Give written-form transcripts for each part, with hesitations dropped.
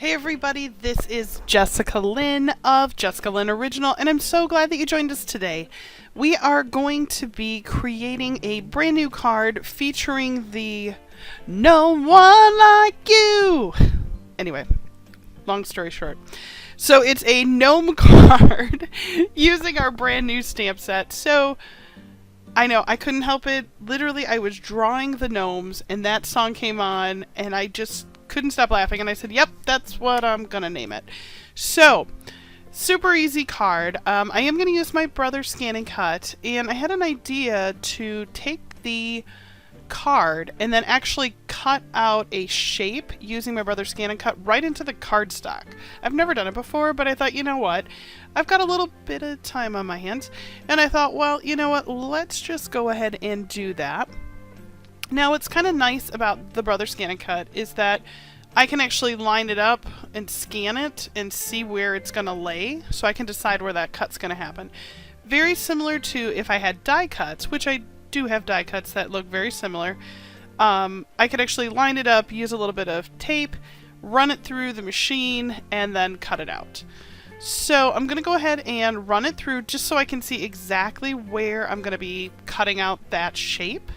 Hey everybody, this is Jessica Lynn of JessicaLynnOriginal, and I'm so glad that you joined us today. We are going to be creating a brand new card featuring the No One Like You. Anyway, long story short. So it's a gnome card using our brand new stamp set. So I know, I couldn't help it. Literally, I was drawing the gnomes and that song came on and I just couldn't stop laughing, and I said, yep, that's what I'm gonna name it. So, super easy card. I am gonna use my brother's scan and cut, and I had an idea to take the card and then actually cut out a shape using my brother's scan and cut right into the cardstock. I've never done it before, but I thought, you know what? I've got a little bit of time on my hands, and I thought, well, you know what? Let's just go ahead and do that. Now, what's kind of nice about the Brother Scan and Cut is that I can actually line it up and scan it and see where it's going to lay, so I can decide where that cut's going to happen. Very similar to if I had die cuts, which I do have die cuts that look very similar. I could actually line it up, use a little bit of tape, run it through the machine, and then cut it out. So I'm going to go ahead and run it through just so I can see exactly where I'm going to be cutting out that shape.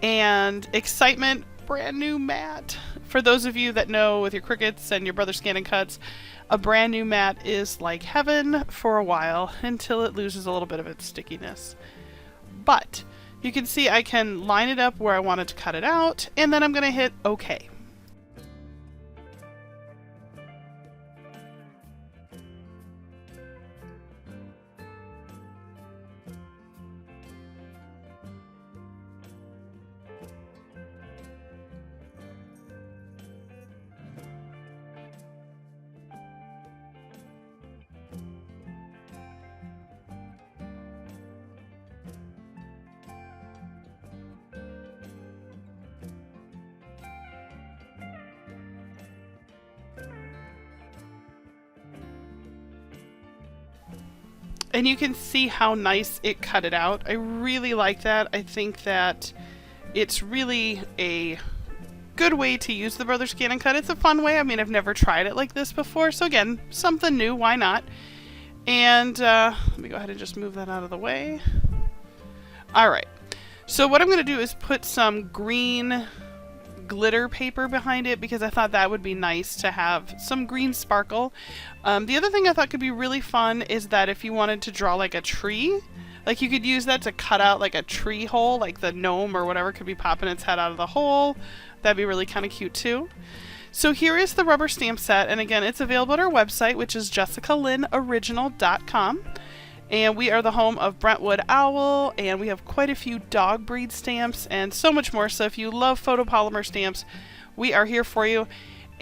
And excitement, brand new mat. For those of you that know with your Cricuts and your Brother Scan and Cuts, a brand new mat is like heaven for a while until it loses a little bit of its stickiness. But you can see I can line it up where I wanted to cut it out, and then I'm going to hit OK. And you can see how nice it cut it out. I really like that. I think that it's really a good way to use the Brother Scan and Cut. It's a fun way. I mean, I've never tried it like this before. So again, something new. Why not? And let me go ahead and just move that out of the way. All right. So what I'm going to do is put some green glitter paper behind it because I thought that would be nice to have some green sparkle. The other thing I thought could be really fun is that if you wanted to draw like a tree, like you could use that to cut out like a tree hole, like the gnome or whatever could be popping its head out of the hole. That'd be really kind of cute too. So here is the rubber stamp set, and again, it's available at our website, which is JessicaLynnOriginal.com. And we are the home of Brentwood Owl, and we have quite a few dog breed stamps and so much more. So if you love photopolymer stamps, we are here for you.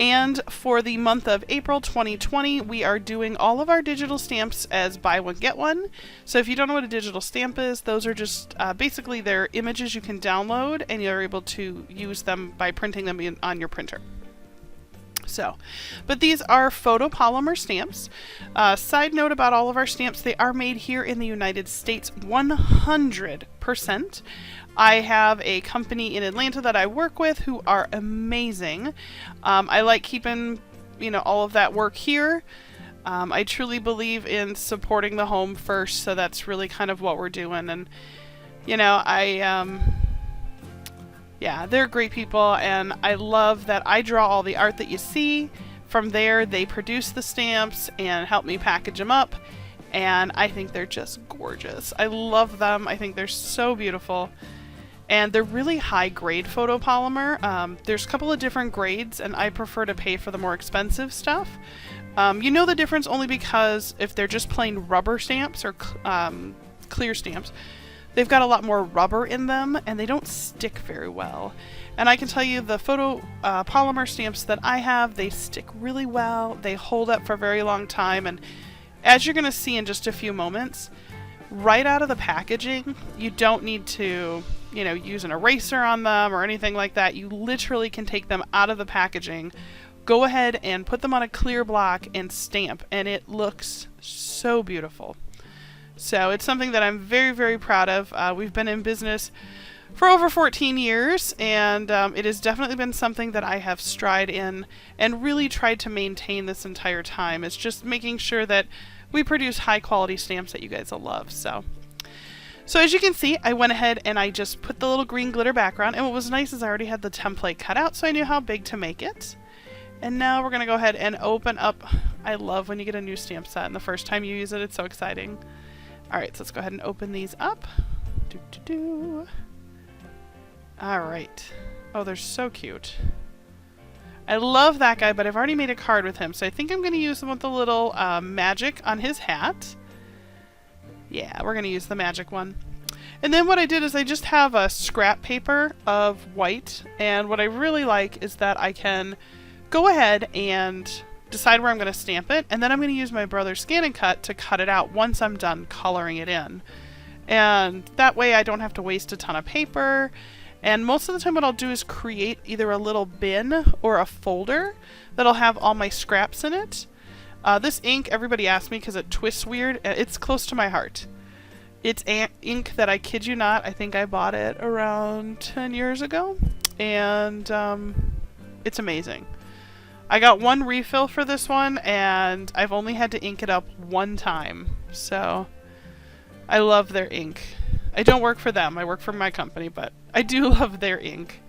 And for the month of April 2020, we are doing all of our digital stamps as buy one, get one. So if you don't know what a digital stamp is, those are just basically they're images you can download, and you're able to use them by printing them on your printer. So, but these are photopolymer stamps. Side note about all of our stamps, they are made here in the United States 100%. I have a company in Atlanta that I work with who are amazing. I like keeping, all of that work here. I truly believe in supporting the home first, so that's really kind of what we're doing. And, yeah, they're great people, and I love that I draw all the art that you see. From there, they produce the stamps and help me package them up, and I think they're just gorgeous. I love them. I think they're so beautiful, and they're really high-grade photopolymer. There's a couple of different grades, and I prefer to pay for the more expensive stuff. You know the difference only because if they're just plain rubber stamps or clear stamps, they've got a lot more rubber in them, and they don't stick very well. And I can tell you the polymer stamps that I have, they stick really well. They hold up for a very long time, and as you're going to see in just a few moments, right out of the packaging, you don't need to, use an eraser on them or anything like that. You literally can take them out of the packaging, go ahead and put them on a clear block and stamp, and it looks so beautiful. So it's something that I'm very, very proud of. We've been in business for over 14 years, and it has definitely been something that I have stride in and really tried to maintain this entire time. It's just making sure that we produce high quality stamps that you guys will love. So as you can see, I went ahead and I just put the little green glitter background, and what was nice is I already had the template cut out, so I knew how big to make it. And now we're going to go ahead and open up. I love when you get a new stamp set and the first time you use it, it's so exciting. Alright, so let's go ahead and open these up. Alright. Oh, they're so cute. I love that guy, but I've already made a card with him, so I think I'm going to use him with the little magic on his hat. Yeah, we're going to use the magic one. And then what I did is I just have a scrap paper of white, and what I really like is that I can go ahead and decide where I'm going to stamp it, and then I'm going to use my brother's Scan and Cut to cut it out once I'm done coloring it in. And that way I don't have to waste a ton of paper. And most of the time what I'll do is create either a little bin or a folder that'll have all my scraps in it. This ink, everybody asks me because it twists weird. It's close to my heart. It's ink that, I kid you not, I think I bought it around 10 years ago. And it's amazing. I got one refill for this one, and I've only had to ink it up one time. So I love their ink. I don't work for them, I work for my company, but I do love their ink.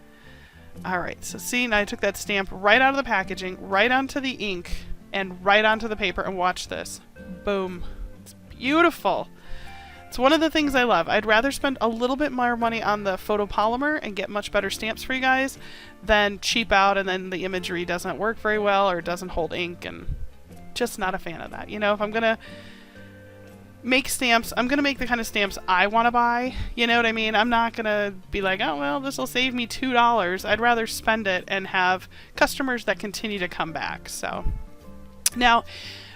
Alright, so see, now I took that stamp right out of the packaging, right onto the ink, and right onto the paper, and watch this. Boom. It's beautiful. It's one of the things I love. I'd rather spend a little bit more money on the photopolymer and get much better stamps for you guys than cheap out and then the imagery doesn't work very well or doesn't hold ink, and just not a fan of that. You know, if I'm going to make stamps, I'm going to make the kind of stamps I want to buy. You know what I mean? I'm not going to be like, oh, well, this will save me $2. I'd rather spend it and have customers that continue to come back. So now,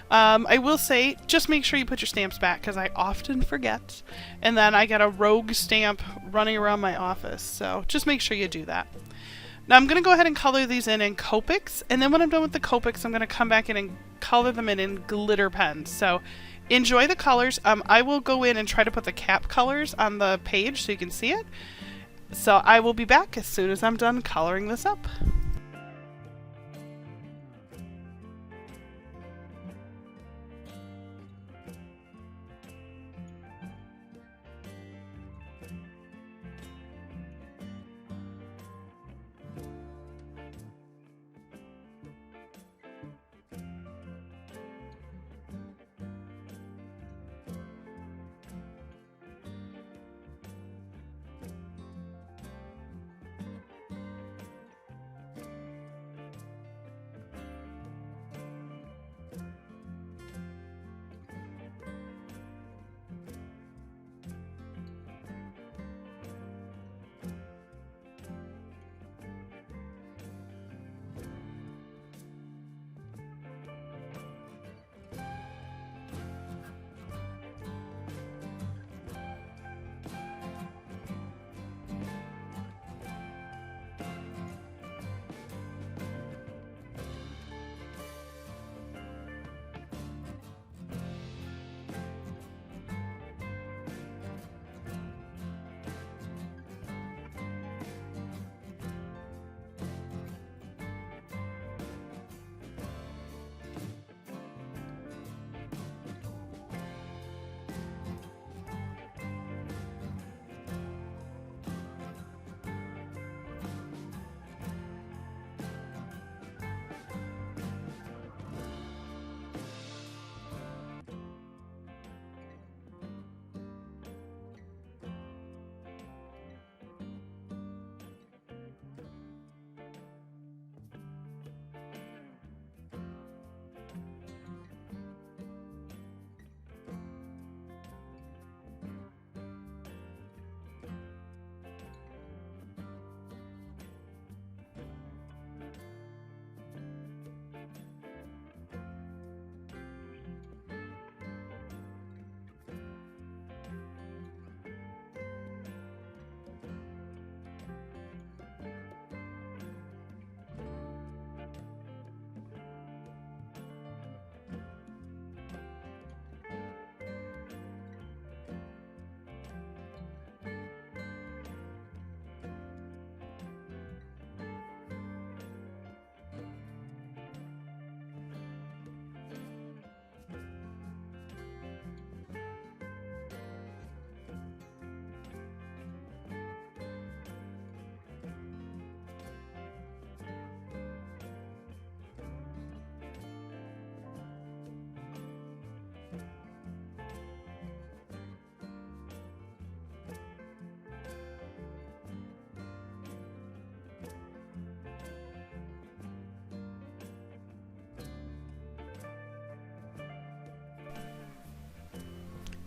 I will say, just make sure you put your stamps back, because I often forget, and then I get a rogue stamp running around my office, so just make sure you do that. Now I'm going to go ahead and color these in Copics, and then when I'm done with the Copics, I'm going to come back in and color them in glitter pens. So enjoy the colors. I will go in and try to put the cap colors on the page so you can see it. So I will be back as soon as I'm done coloring this up.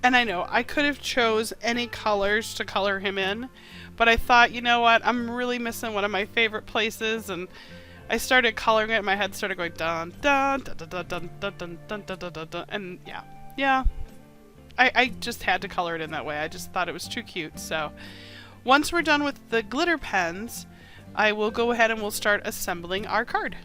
And I know I could have chose any colors to color him in, but I thought, you know what, I'm really missing one of my favorite places, and I started coloring it, and my head started going dun dun dun dun dun dun dun dun dun dun dun dun, and yeah. I just had to color it in that way. I just thought it was too cute. So once we're done with the glitter pens, I will go ahead and we'll start assembling our card.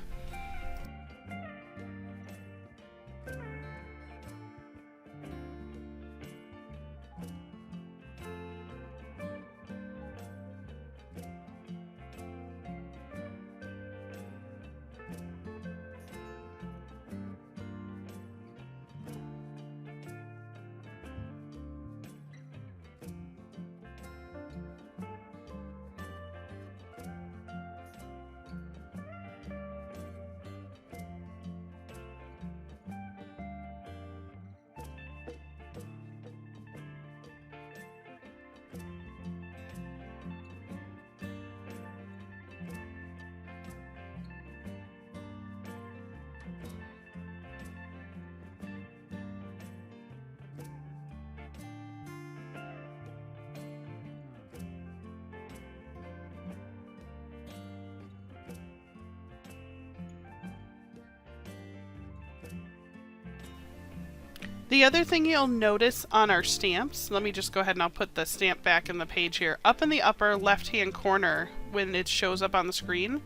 The other thing you'll notice on our stamps, let me just go ahead and I'll put the stamp back in the page here. Up in the upper left-hand corner, when it shows up on the screen,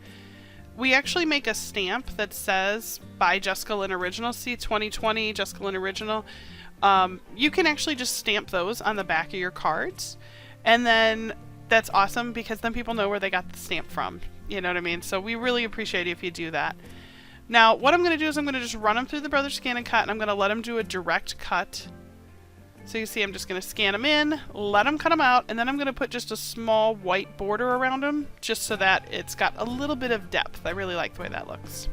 we actually make a stamp that says by Jessica Lynn Original. See, 2020 Jessica Lynn Original. You can actually just stamp those on the back of your cards, and then that's awesome because then people know where they got the stamp from. You know what I mean? So we really appreciate it if you do that. Now, what I'm going to do is I'm going to just run them through the Brother Scan and Cut, and I'm going to let them do a direct cut. So you see I'm just going to scan them in, let them cut them out, and then I'm going to put just a small white border around them, just so that it's got a little bit of depth. I really like the way that looks.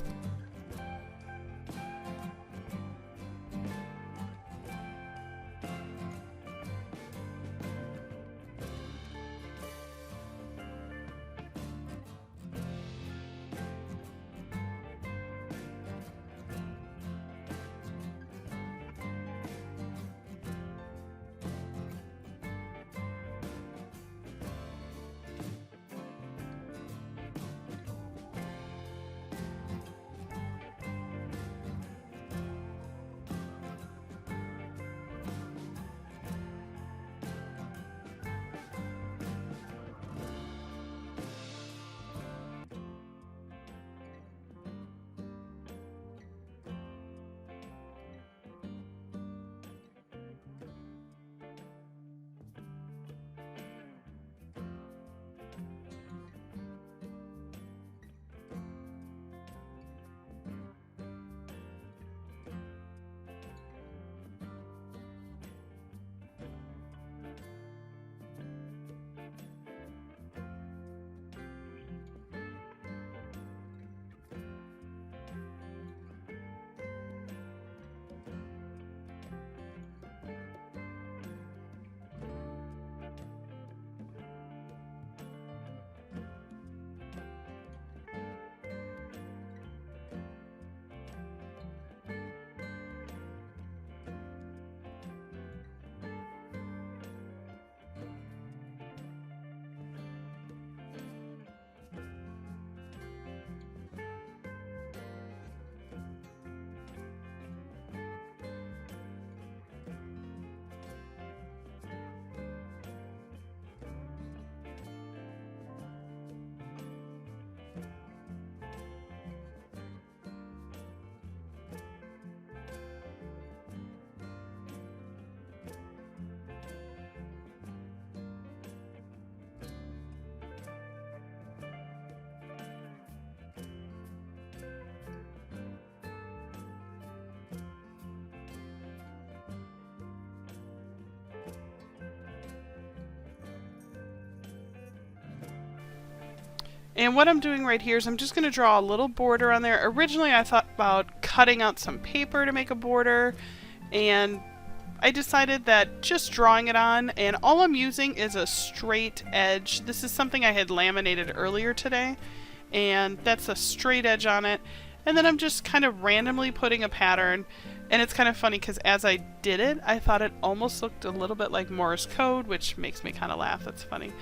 And what I'm doing right here is I'm just going to draw a little border on there. Originally I thought about cutting out some paper to make a border, and I decided that just drawing it on, and all I'm using is a straight edge. This is something I had laminated earlier today, and that's a straight edge on it. And then I'm just kind of randomly putting a pattern. And it's kind of funny because as I did it, I thought it almost looked a little bit like Morse code, which makes me kind of laugh. That's funny.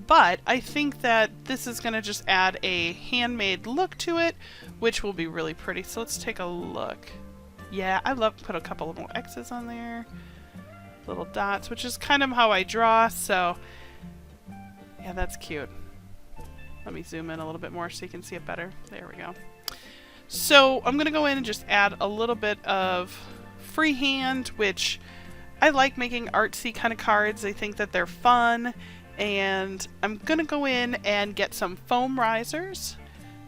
But I think that this is going to just add a handmade look to it, which will be really pretty. So let's take a look. Yeah, I love to put a couple of little X's on there. Little dots, which is kind of how I draw. So yeah, that's cute. Let me zoom in a little bit more so you can see it better. There we go. So I'm going to go in and just add a little bit of freehand, which I like making artsy kind of cards. I think that they're fun. And I'm going to go in and get some foam risers.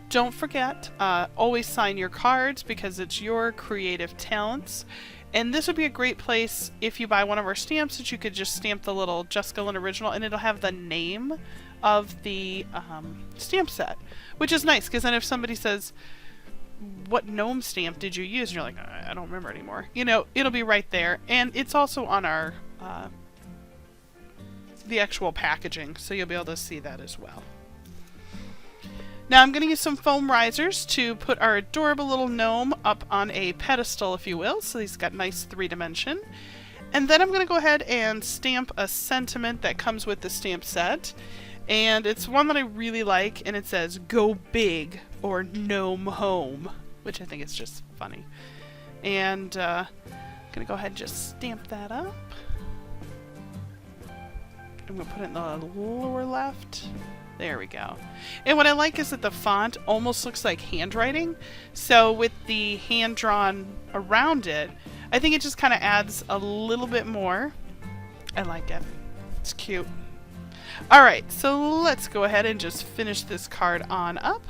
Don't forget, always sign your cards because it's your creative talents. And this would be a great place if you buy one of our stamps that you could just stamp the little Jessica Lynn Original and it'll have the name of the stamp set, which is nice because then if somebody says, what Gnome stamp did you use? And you're like, I don't remember anymore. You know, it'll be right there. And it's also on our the actual packaging, so you'll be able to see that as well. Now I'm going to use some foam risers to put our adorable little gnome up on a pedestal, if you will, so he's got nice 3-dimension. And then I'm going to go ahead and stamp a sentiment that comes with the stamp set. And it's one that I really like, and it says, "Go big or gnome home," which I think is just funny. And I'm going to go ahead and just stamp that up. I'm going to put it in the lower left. There we go. And what I like is that the font almost looks like handwriting. So with the hand drawn around it, I think it just kind of adds a little bit more. I like it. It's cute. Alright, so let's go ahead and just finish this card on up.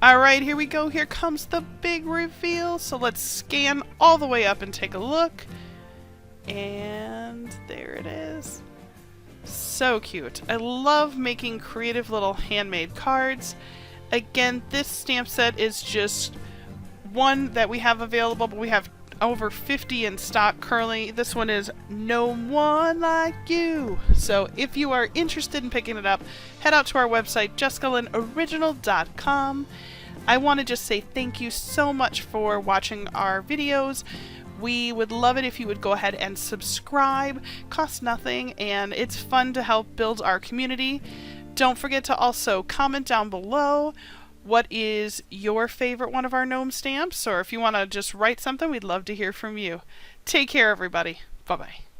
Alright, here we go. Here comes the big reveal. So let's scan all the way up and take a look. And there it is. So cute. I love making creative little handmade cards. Again, this stamp set is just one that we have available, but we have over 50 in stock currently. This one is No One Like You. So if you are interested in picking it up, head out to our website, JessicaLynnOriginal.com. I want to just say thank you so much for watching our videos. We would love it if you would go ahead and subscribe. Costs nothing, and it's fun to help build our community. Don't forget to also comment down below what is your favorite one of our gnome stamps, or if you want to just write something, we'd love to hear from you. Take care, everybody. Bye-bye.